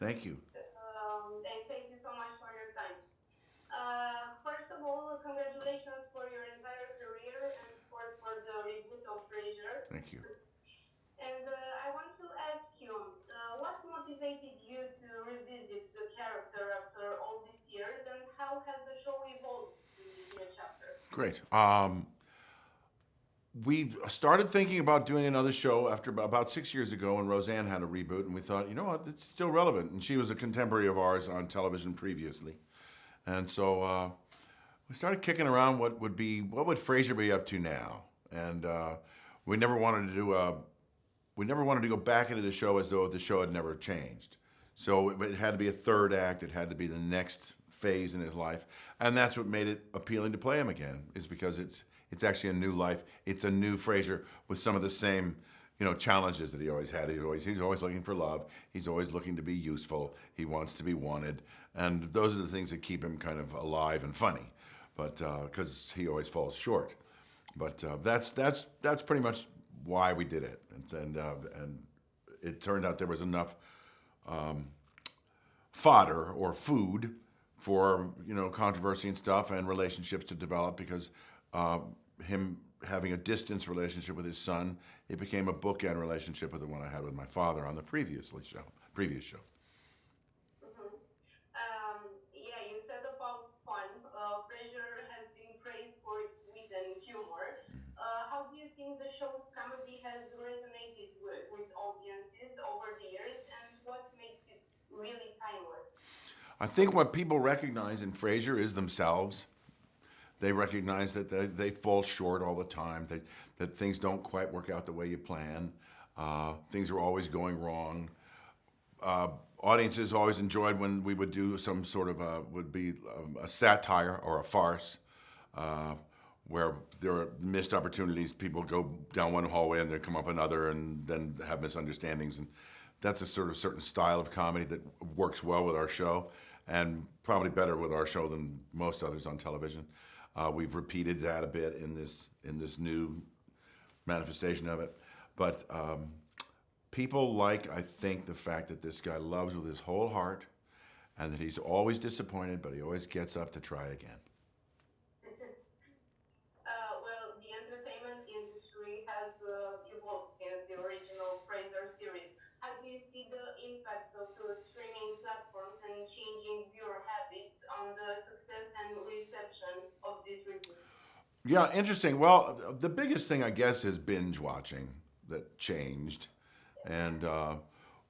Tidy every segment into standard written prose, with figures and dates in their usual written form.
Thank you. And thank you so much for your time. First of all, congratulations for your entire career and, of course, for the reboot of Frasier. Thank you. And I want to ask you, what motivated you to revisit the character after all these years, and how has the show evolved in this new chapter? Great. We started thinking about doing another show after about 6 years ago when Roseanne had a reboot, and we thought, you know what, it's still relevant. And she was a contemporary of ours on television previously, and so we started kicking around what would Frasier be up to now, and we never wanted to do a we never wanted to go back into the show as though the show had never changed. So it had to be a third act. It had to be the next phase in his life, and that's what made it appealing to play him again. Is because it's actually a new life. It's a new Frasier with some of the same challenges that he always had. He's always looking for love. He's always looking to be useful. He wants to be wanted, and those are the things that keep him kind of alive and funny. But because he always falls short. But that's pretty much why we did it, and it turned out there was enough fodder or food for controversy and stuff and relationships to develop because him having a distance relationship with his son, it became a bookend relationship with the one I had with my father on the previous show. Mhm. Yeah, you said about fun. Frasier has been praised for its wit and humor. How do you think the show's comedy has resonated with audiences over the years, and what makes it really timeless? I think what people recognize in Frasier is themselves. They recognize that they fall short all the time, that things don't quite work out the way you plan. Things are always going wrong. Uh, Audiences always enjoyed when we would do some sort of a satire or a farce uh, where there are missed opportunities. People go down one hallway and they come up another and then have misunderstandings. And that's a sort of certain style of comedy that works well with our show and probably better with our show than most others on television. We've repeated that a bit in this new manifestation of it. But people like, I think, the fact that this guy loves with his whole heart and that he's always disappointed, but he always gets up to try again. Well, the entertainment industry has evolved since the original Fraser series. How do you see the impact of the streaming platforms and changing viewer habits on the success and reception of this reboot? Yeah, interesting. Well, the biggest thing, I guess, is binge watching that changed. And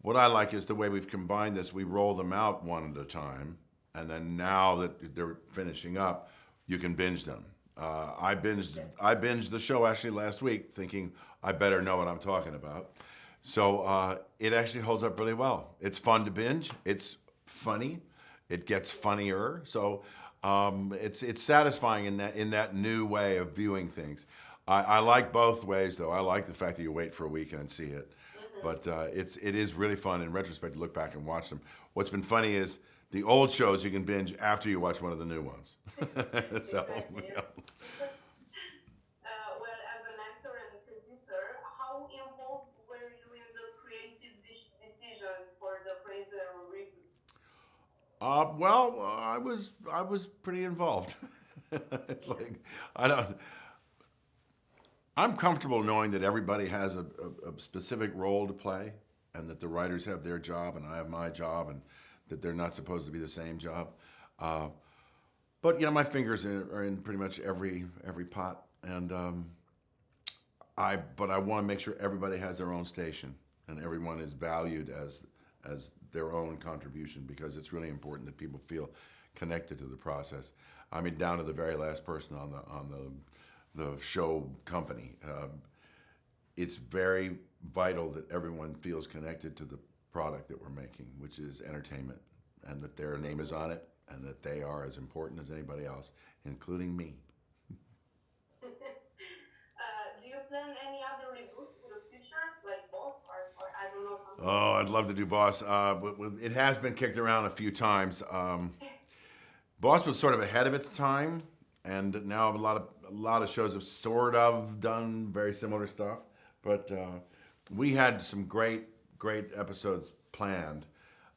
what I like is the way we've combined this. We roll them out one at a time. And then now that they're finishing up, you can binge them. I binged the show actually last week, thinking I better know what I'm talking about. So it actually holds up really well. It's fun to binge. It's funny. It gets funnier. So it's satisfying in that new way of viewing things. I like both ways though. I like the fact that you wait for a week and see it, Hmm. but it is really fun in retrospect to look back and watch them. What's been funny is the old shows you can binge after you watch one of the new ones. So Exactly. Well, as an actor and producer, how involved were you in the creative decisions for the Fraser reboot? well, I was pretty involved. It's like I don't. I'm comfortable knowing that everybody has a specific role to play, and that the writers have their job and I have my job, and that they're not supposed to be the same job. Uh, but my fingers are in pretty much every pot, and but I want to make sure everybody has their own station and everyone is valued as their own contribution because it's really important that people feel connected to the process. I mean, down to the very last person on the show company. It's very vital that everyone feels connected to the product that we're making, which is entertainment, and that their name is on it, and that they are as important as anybody else, including me. Do you plan any other reboots in the future, like Boss or I don't know, something Oh, else? I'd love to do Boss. But it has been kicked around a few times. Boss was sort of ahead of its time, and now a lot of shows have sort of done very similar stuff. But we had some great episodes planned.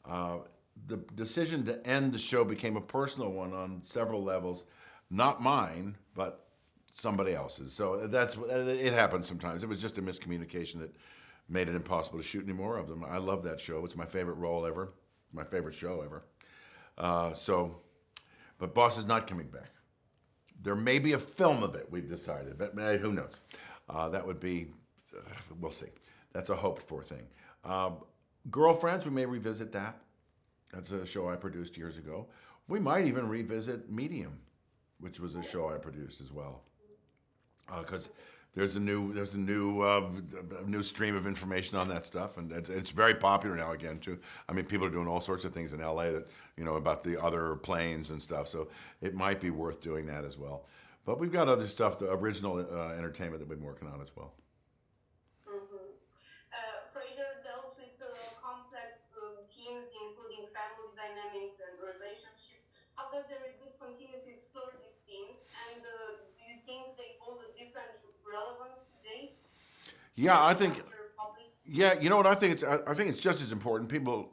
Uh, the decision to end the show became a personal one on several levels, not mine, but somebody else's. So that's it happens sometimes. It was just a miscommunication that made it impossible to shoot any more of them. I love that show. It's my favorite role ever, my favorite show ever. But Boss is not coming back. There may be a film of it, we've decided, but who knows? That would be, we'll see. That's a hoped for thing. Girlfriends, we may revisit that. That's a show I produced years ago. We might even revisit Medium, which was a show I produced as well. Because there's a new stream of information on that stuff, and it's very popular now again too. I mean, people are doing all sorts of things in LA that about the other planes and stuff. So it might be worth doing that as well. But we've got other stuff, the original entertainment that we've been working on as well. Frasier dealt with complex themes, including family dynamics and relationships. How does a reboot continue to explore these themes? And do you think they hold a different relevance today? Yeah, I think. Younger public? Yeah, you know what I think? I think it's just as important. People,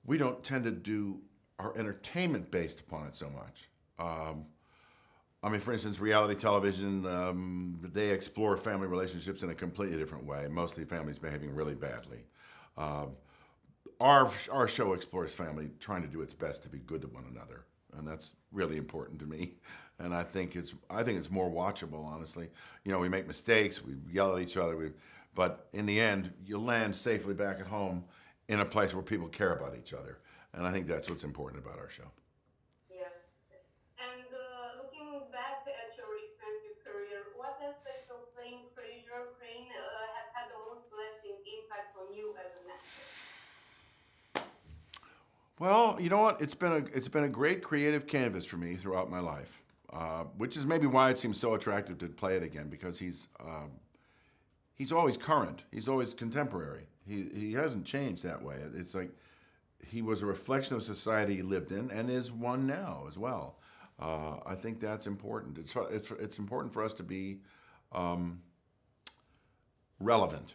we don't tend to do our entertainment based upon it so much. I mean, for instance, reality television, they explore family relationships in a completely different way. Mostly families behaving really badly. Our show explores family trying to do its best to be good to one another, and that's really important to me. And I think it's more watchable, honestly. We make mistakes, we yell at each other, but in the end, you land safely back at home in a place where people care about each other. And I think that's what's important about our show. Yeah. And looking back at your extensive career, what aspects of playing Frasier Crane have had the most lasting impact on you as an actor? Well, you know what? It's been a great creative canvas for me throughout my life, which is maybe why it seems so attractive to play it again, because he's always current. He's always contemporary. He hasn't changed that way. It's like he was a reflection of society he lived in and is one now as well. I think that's important. It's important for us to be relevant,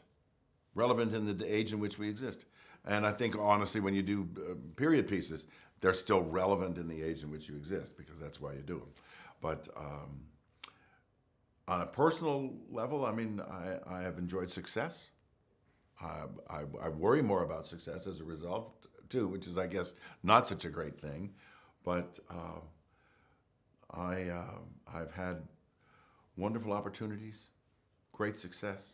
relevant in the age in which we exist. And I think honestly, when you do period pieces, they're still relevant in the age in which you exist, because that's why you do them. But on a personal level, I mean, I have enjoyed success. I worry more about success as a result too, which is, I guess, not such a great thing. But I've had wonderful opportunities, great success,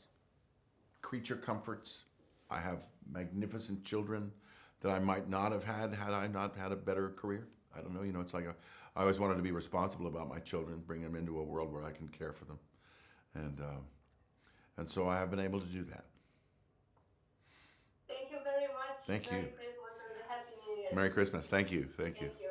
creature comforts. I have magnificent children that I might not have had I not had a better career. I don't know. It's like I always wanted to be responsible about my children, bring them into a world where I can care for them, and so I have been able to do that. Thank you very much. Thank you. Merry Christmas and a Happy New Year. Merry Christmas. Thank you. Thank you. Thank you.